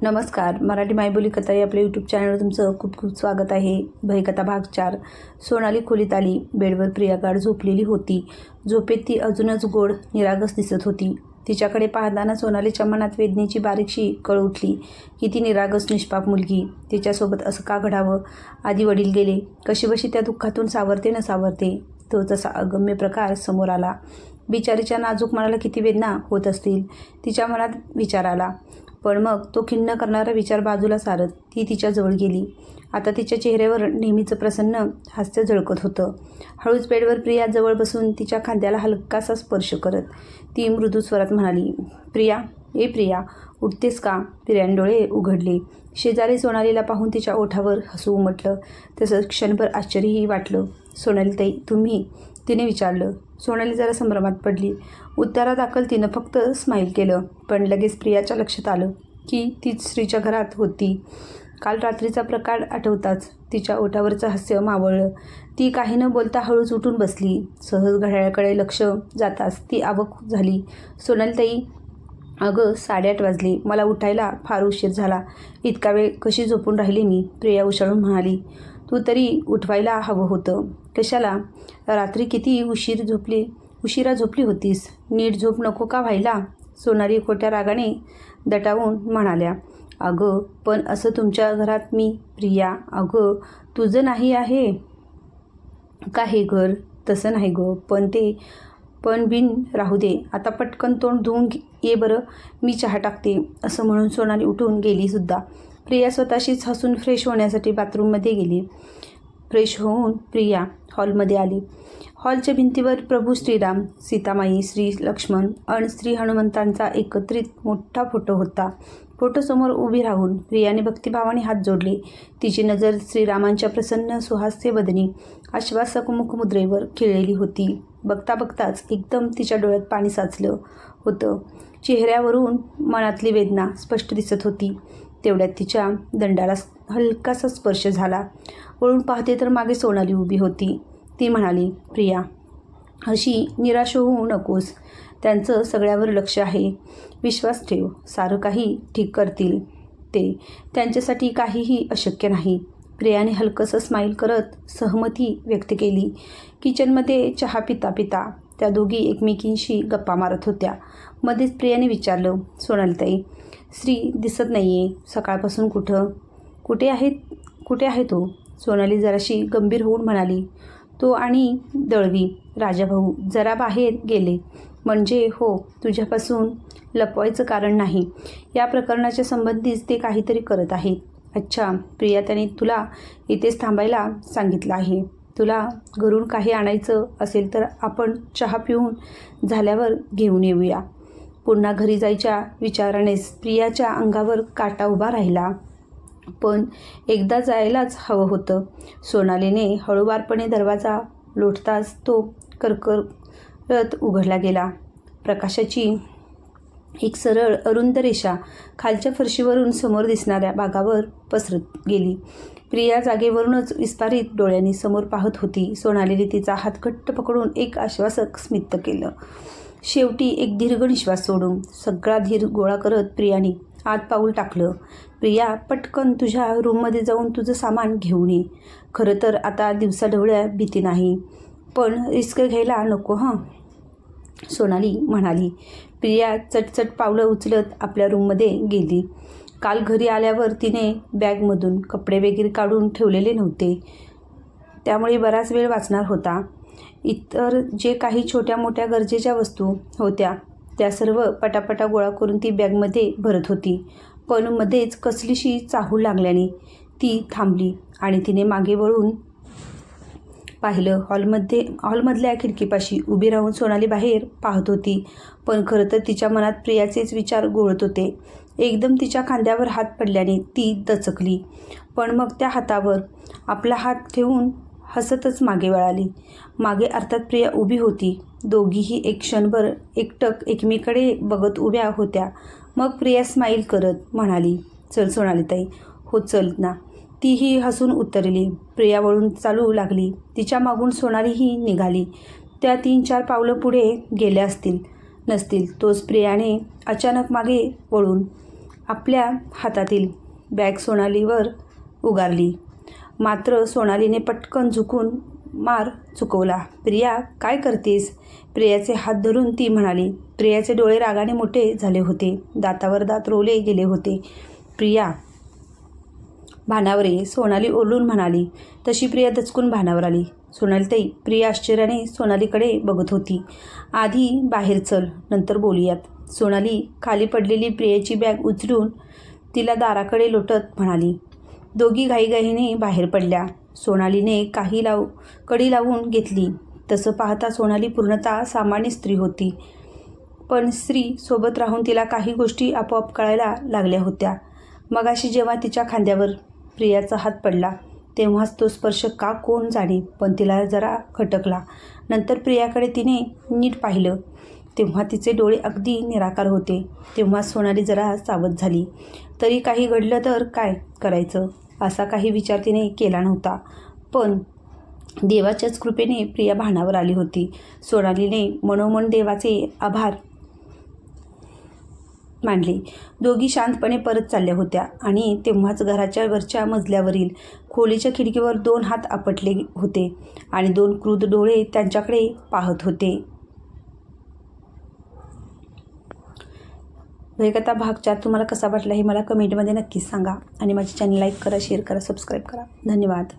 नमस्कार. मराठी मायबोली कथा या आपल्या यूट्यूब चॅनलवर तुमचं खूप खूप स्वागत आहे. भयकथा भाग 4. सोनाली खोलीत आली. बेडवर प्रिया गाढ झोपलेली होती. झोपेत ती अजूनच गोड निरागस दिसत होती. तिच्याकडे पाहताना सोनालीच्या मनात वेदनेची बारीकशी कळ उठली की ती निरागस निष्पाप मुलगी, तिच्यासोबत असं का घडावं. आधी वडील गेले, कशीबशी त्या दुःखातून सावरते न सावरते तोच असा अगम्य प्रकार समोर आला. बिचारीच्या नाजूक मनाला किती वेदना होत असतील, तिच्या मनात विचार आला. पण मग तो खिन्न करणारा विचार बाजूला सारत ती तिच्याजवळ गेली. आता तिच्या चेहऱ्यावर नेहमीचं प्रसन्न हास्य झळकत होतं. हळूच बेडवर प्रिया जवळ बसून तिच्या खांद्याला हलकासा स्पर्श करत ती मृदू स्वरात म्हणाली, प्रिया, ए प्रिया, उठतेस का? प्रियाने डोळे उघडले. शेजारी सोनालीला पाहून तिच्या ओठावर हसू उमटलं. तसंच क्षणभर आश्चर्यही वाटलं. सोनालीताई, तुम्ही? तिने विचारलं. सोनाली जरा संभ्रमात पडली. उत्तरादाखल तिनं फक्त स्माईल केलं. पण लगेच प्रियाच्या लक्षात आलं की ती श्रीच्या घरात होती. काल रात्रीचा प्रकार आठवताच तिच्या ओठावरचं हास्य मावळलं. ती काही न बोलता हळूच उठून बसली. सहज घड्याळाकडे लक्ष जाताच ती अवाक झाली. सोनालीताई, अगं 8:30 वाजले. मला उठायला फार उशीर झाला. इतका वेळ कशी झोपून राहिली मी? प्रिया उशाळून म्हणाली. तू तरी उठवायला हवं होतं. कशाला? रात्री किती उशिरा झोपली होतीस. नीट झोप नको का व्हायला? सोनाली खोट्या रागाने दटावून म्हणाल्या. अगं पण असं तुमच्या घरात मी. प्रिया, अगं तुझं नाही आहे का हे घर? तसं नाही गं, पण बिन राहू दे. आता पटकन तोंड धुवून ये बरं, मी चहा टाकते. असं म्हणून सोनाली उठून गेली सुद्धा. प्रिया स्वतःशीच हसून फ्रेश होण्यासाठी बाथरूममध्ये गेली. फ्रेश होऊन प्रिया हॉलमध्ये आली. हॉलच्या भिंतीवर प्रभू श्रीराम, सीतामाई, श्री लक्ष्मण आणि श्री हनुमंतांचा एकत्रित मोठा फोटो होता. फोटोसमोर उभी राहून प्रियाने भक्तिभावाने हात जोडले. तिची नजर श्रीरामांच्या प्रसन्न सुहास्य बदनी आश्वासक मुखमुद्रेवर खिळलेली होती. बघता बघताच एकदम तिच्या डोळ्यात पाणी साचलं होतं. चेहऱ्यावरून मनातली वेदना स्पष्ट दिसत होती. तेवढ्यात तिच्या दंडाला हलकासा स्पर्श झाला. वळून पाहते तर मागे सोनाली उभी होती. ती म्हणाली, प्रिया, अशी निराश होऊ नकोस. त्यांचं सगळ्यावर लक्ष आहे. विश्वास ठेव, सारं काही ठीक करतील ते. त्यांच्यासाठी काहीही अशक्य नाही. प्रियाने हलकंसं स्माईल करत सहमती व्यक्त केली. किचनमध्ये चहा पिता पिता त्या दोघी एकमेकींशी गप्पा मारत होत्या. मध्येच प्रियाने विचारलं, सोनालीताई, श्री दिसत नाही आहे. सकाळपासून कुठे आहे तो? सोनाली जराशी गंभीर होऊन म्हणाली, तो आणि दळवी, राजाभाऊ जरा बाहेर गेले. म्हणजे हो, तुझ्यापासून लपवायचं कारण नाही. या प्रकरणाच्या संबंधीच ते काहीतरी करत आहेत. अच्छा प्रिया, त्याने तुला इथेच थांबायला सांगितलं आहे. तुला घरून काही आणायचं असेल तर आपण चहा पिऊन झाल्यावर घेऊन येऊया. पुन्हा घरी जायच्या विचारानेच प्रियाच्या अंगावर काटा उभा राहिला. पण एकदा जायलाच हवं होतं. सोनालीने हळूवारपणे दरवाजा लोटताच तो करकरत उघडला गेला. प्रकाशाची एक सरळ अरुंद रेषा खालच्या फरशीवरून समोर दिसणाऱ्या बागावर पसरत गेली. प्रिया जागेवरूनच विस्फारित डोळ्यांनी समोर पाहत होती. सोनालीने तिचा हात घट्ट पकडून एक आश्वासक स्मित केलं. शेवटी एक दीर्घ निश्वास सोडून सगळा धीर गोळा करत प्रियाने आत पाऊल टाकलं. प्रिया, पटकन तुझ्या रूममध्ये जाऊन तुझं सामान घेऊन ये. खरं तर आता दिवसाढवळ्या भीती नाही, पण रिस्क घ्यायला नको हं, सोनाली म्हणाली. प्रिया चटचट पावलं उचलत आपल्या रूममध्ये गेली. काल घरी आल्यावर तिने बॅगमधून कपडे वगैरे काढून ठेवलेले नव्हते, त्यामुळे बराच वेळ वाचणार होता. इतर जे काही छोट्या मोठ्या गरजेच्या वस्तू होत्या त्या सर्व पटापटा गोळा करून ती बॅगमध्ये भरत होती. पण मध्येच कसलीशी चाहूल लागल्याने ती थांबली आणि तिने मागे वळून पाहिलं. हॉलमधल्या खिडकीपाशी उभी राहून सोनाली बाहेर पाहत होती. पण खरं तर तिच्या मनात प्रियाचेच विचार घोळत होते. एकदम तिच्या खांद्यावर हात पडल्याने ती दचकली. पण मग त्या हातावर आपला हात ठेवून हसतच मागे वळाली. मागे अर्थात प्रिया उभी होती. दोघीही एक क्षणभर एकटक एकमेकडे बघत उभ्या होत्या. मग प्रिया स्माईल करत म्हणाली, चल सोनालीताई. हो चल ना. तीही हसून उत्तरली. प्रिया वळून चालू लागली. तिच्या मागून सोनालीही निघाली. त्या 3-4 पावलं पुढे गेल्या नसतील तोच प्रियाने अचानक मागे वळून आपल्या हातातील बॅग सोनालीवर उगारली. मात्र सोनालीने पटकन झुकून मार चुकवला. प्रिया, काय करतेस? प्रियाचे हात धरून ती म्हणाली. प्रियाचे डोळे रागाने मोठे झाले होते. दातावर दात रोवले गेले होते. प्रिया, भानावर ये, सोनाली ओरडून म्हणाली. तशी प्रिया दचकून भानावर आली. सोनालीताई, प्रिया आश्चर्याने सोनालीकडे बघत होती. आधी बाहेर चल, नंतर बोलूयात. सोनाली खाली पडलेली प्रियाची बॅग उचलून तिला दाराकडे लोटत म्हणाली. दोघी घाईघाईने बाहेर पडल्या. सोनालीने कडी लावून घेतली. तसं पाहता सोनाली पूर्णतः सामान्य स्त्री होती. पण स्त्री सोबत राहून तिला काही गोष्टी आपोआप कळायला लागल्या होत्या. मगाशी जेव्हा तिच्या खांद्यावर प्रियाचा हात पडला तेव्हाच तो स्पर्श का कोण जाणे, पण तिला जरा खटकला. नंतर प्रियाकडे तिने नीट पाहिलं तेव्हा तिचे डोळे अगदी निराकार होते. तेव्हा सोनाली जरा सावध झाली. तरी काही घडलं तर काय करायचं असा काही विचार तिने केला नव्हता. पण देवाच्याच कृपेने प्रिया भानावर आली होती. सोनालीने मनोमन देवाचे आभार मानले. दोघी शांतपणे परत चालल्या होत्या आणि तेव्हाच घराच्या वरच्या मजल्यावरील खोलीच्या खिडकीवर 2 हात आपटले होते आणि 2 क्रूर डोळे त्यांच्याकडे पाहत होते. भयकथा भाग 4 तुम्हाला कसा वाटला हे मला कमेंटमध्ये नक्कीच सांगा आणि माझे चॅनल लाईक करा, शेअर करा, सबस्क्राईब करा. धन्यवाद.